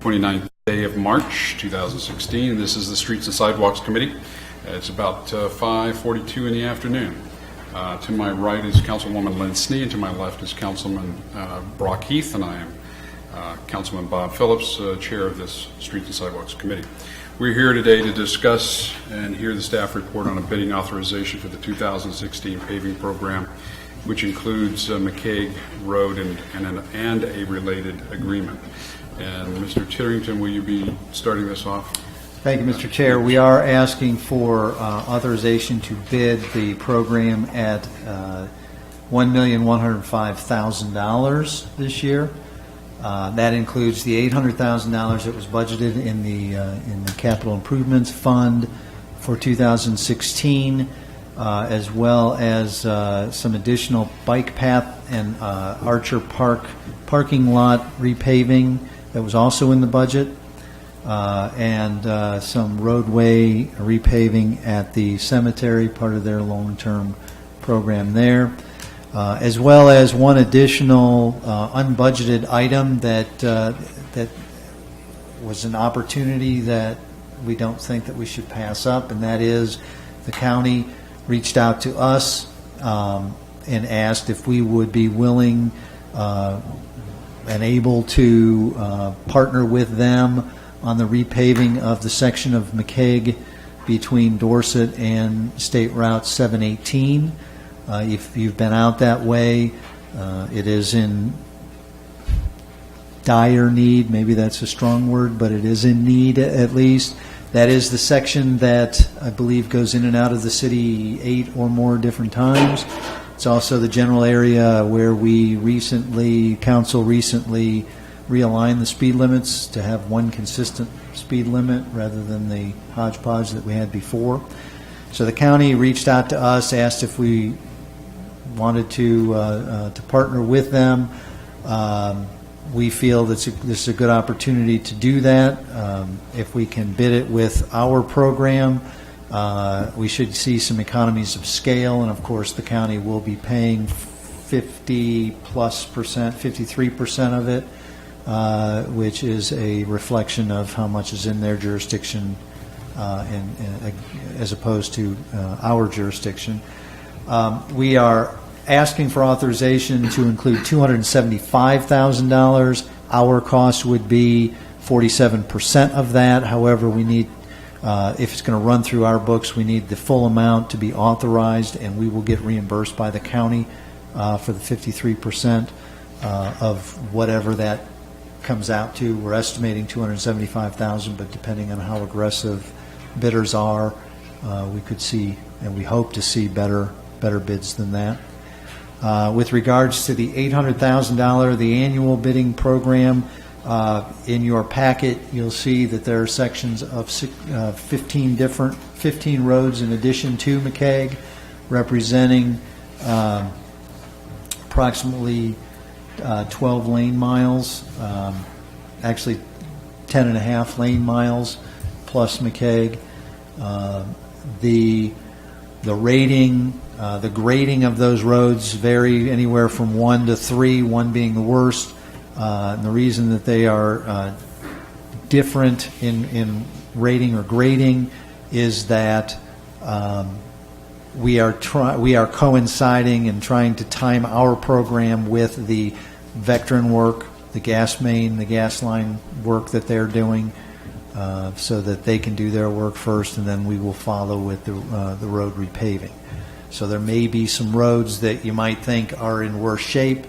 29th day of March 2016. This is the Streets and Sidewalks Committee. It's about 5:42 in the afternoon. To my right is Councilwoman Lynn Snee, and to my left is Councilman Brock Heath, and I am Councilman Bob Phillips, Chair of this Streets and Sidewalks Committee. We're here today to discuss and hear the staff report on a bidding authorization for the 2016 paving program, which includes McCaig Road and a related agreement. And Mr. Titterington, will you be starting this off? Thank you, Mr. Chair. We are asking for authorization to bid the program at $1,105,000 this year. That includes the $800,000 that was budgeted in the Capital Improvements Fund for 2016, as well as some additional bike path and Archer Park parking lot repaving that was also in the budget, and some roadway repaving at the cemetery, part of their long-term program there. As well as one additional unbudgeted item that was an opportunity that we don't think that we should pass up, and that is the county reached out to us and asked if we would be willing and able to partner with them on the repaving of the section of McCaig between Dorset and State Route 718. If you've been out that way, it is in dire need. Maybe that's a strong word, but it is in need at least. That is the section that I believe goes in and out of the city 8 or more different times. It's also the general area where council recently realigned the speed limits to have one consistent speed limit rather than the hodgepodge that we had before. So the county reached out to us, asked if we wanted to partner with them. We feel that this is a good opportunity to do that. If we can bid it with our program, we should see some economies of scale, and of course the county will be paying 53% of it, which is a reflection of how much is in their jurisdiction as opposed to our jurisdiction. We are asking for authorization to include $275,000. Our cost would be 47% of that. However, we need, if it's going to run through our books, we need the full amount to be authorized, and we will get reimbursed by the county for the 53% of whatever that comes out to. We're estimating $275,000, but depending on how aggressive bidders are, we could see, and we hope to see better bids than that. With regards to the $800,000, the annual bidding program, in your packet, you'll see that there are sections of 15 roads in addition to McCaig, representing approximately 12 lane miles, actually 10 and a half lane miles plus McCaig. The rating, the grading of those roads vary anywhere from 1 to 3, 1 being the worst. And the reason that they are different in rating or grading is that we are coinciding and trying to time our program with the Vectren work, the gas main, the gas line work that they're doing, so that they can do their work first, and then we will follow with the road repaving. So there may be some roads that you might think are in worse shape,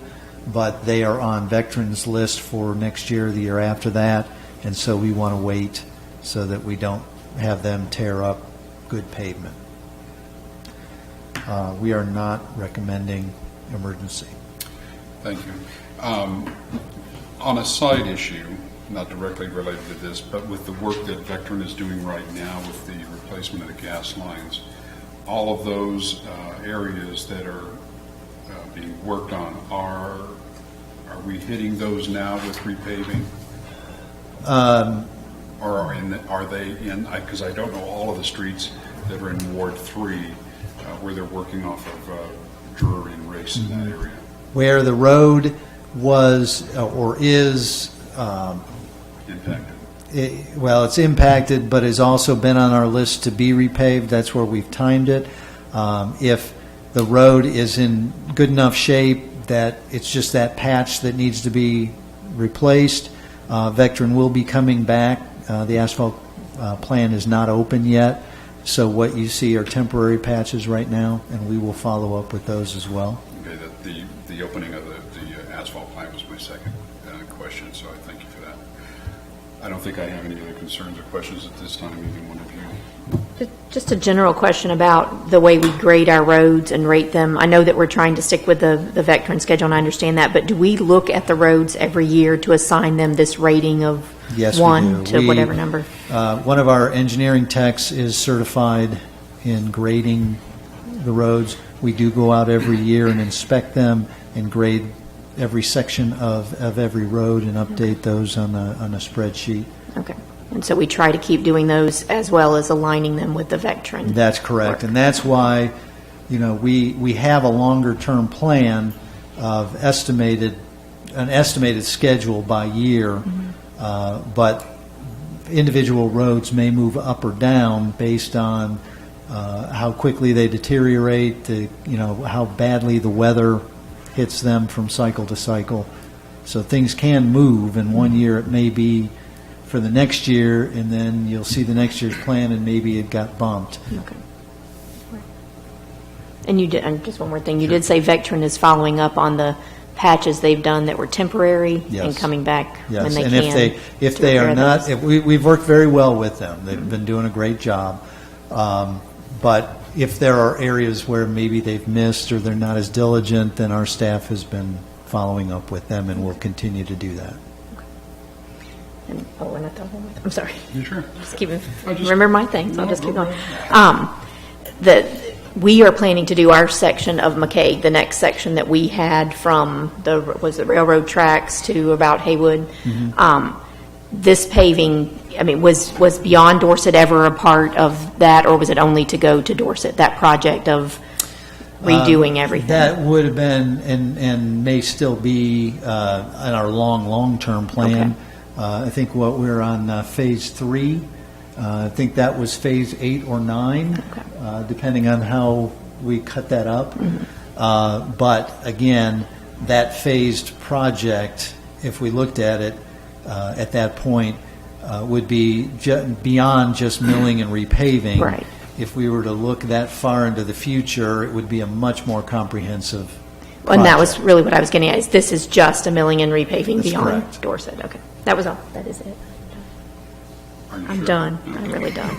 but they are on Vectren's list for next year, the year after that, and so we want to wait so that we don't have them tear up good pavement. We are not recommending emergency. Thank you. On a side issue, not directly related to this, but with the work that Vectren is doing right now with the replacement of the gas lines, all of those areas that are being worked on, are we hitting those now with repaving? Or are they in, because I don't know all of the streets that are in Ward 3 where they're working off of Drury and Race in that area. Where the road was or is impacted? Well, it's impacted, but has also been on our list to be repaved. That's where we've timed it. If the road is in good enough shape that it's just that patch that needs to be replaced, Vectren will be coming back. The asphalt plan is not open yet, so what you see are temporary patches right now, and we will follow up with those as well. Okay, the opening of the asphalt plant was my second question, so I thank you for that. I don't think I have any other concerns or questions at this time, either one of you. Just a general question about the way we grade our roads and rate them. I know that we're trying to stick with the Vectren schedule, and I understand that, but do we look at the roads every year to assign them this rating of Yes, 1 we do. to whatever number? One of our engineering techs is certified in grading the roads. We do go out every year and inspect them and grade every section of every road and update those on a spreadsheet. Okay. And so we try to keep doing those as well as aligning them with the Vectren. That's correct. And that's why, we have a longer-term plan of an estimated schedule by year, but individual roads may move up or down based on how quickly they deteriorate, how badly the weather hits them from cycle to cycle. So things can move, and one year it may be for the next year, and then you'll see the next year's plan, and maybe it got bumped. Okay. And you did, and just one more thing, you did say Vectren is following up on the patches they've done that were temporary Yes. and coming back Yes, when they and can. if to they are repair not, those. we've worked very well with them. They've been doing a great job. But if there are areas where maybe they've missed or they're not as diligent, then our staff has been following up with them, and will continue to do that. And, we're not done. I'm sorry. You sure? Just keep I just- remember my things. I'll No, just keep go going. We are planning to do our section of McKay, the next section that we had from the railroad tracks to about Haywood. This paving, was Beyond Dorset ever a part of that, or was it only to go to Dorset? That project of redoing everything. That would have been and may still be in our long-term plan. I think we're on phase 3. I think that was phase 8 or 9, depending on how we cut that up. But again, that phased project, if we looked at it at that point, would be beyond just milling and repaving. Right. If we were to look that far into the future, it would be a much more comprehensive And that was project. really what I was getting at, is this is just a milling and repaving That's beyond correct. Dorset. Okay. That was all. That is it. Are you I'm sure? done. I'm really done.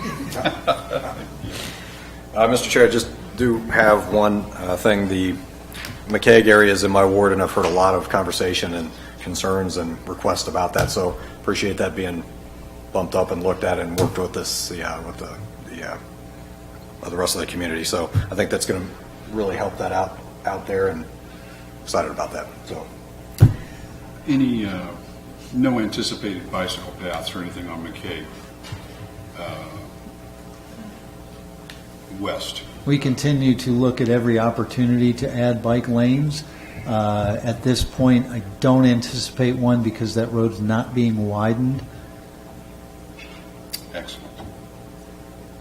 Mr. Chair, I just do have one thing. The McCaig area is in my ward, and I've heard a lot of conversation and concerns and requests about that, so appreciate that being bumped up and looked at and worked with this, with the rest of the community. So I think that's going to really help that out there, and excited about that. So Any, no anticipated bicycle paths or anything on McKay West? We continue to look at every opportunity to add bike lanes. At this point, I don't anticipate one because that road's not being widened, Excellent.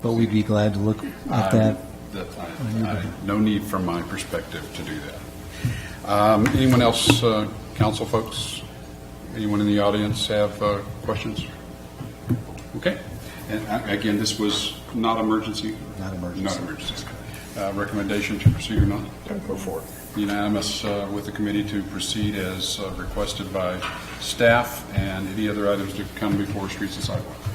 but we'd be glad to look at that. No need from my perspective to do that. Anyone else, council folks? Anyone in the audience have questions? Okay. And again, this was not emergency? Not emergency. Not emergency. Recommendation to proceed or not? go for it. Unanimous with the committee to proceed as requested by staff, and any other items to come before Streets and Sidewalks?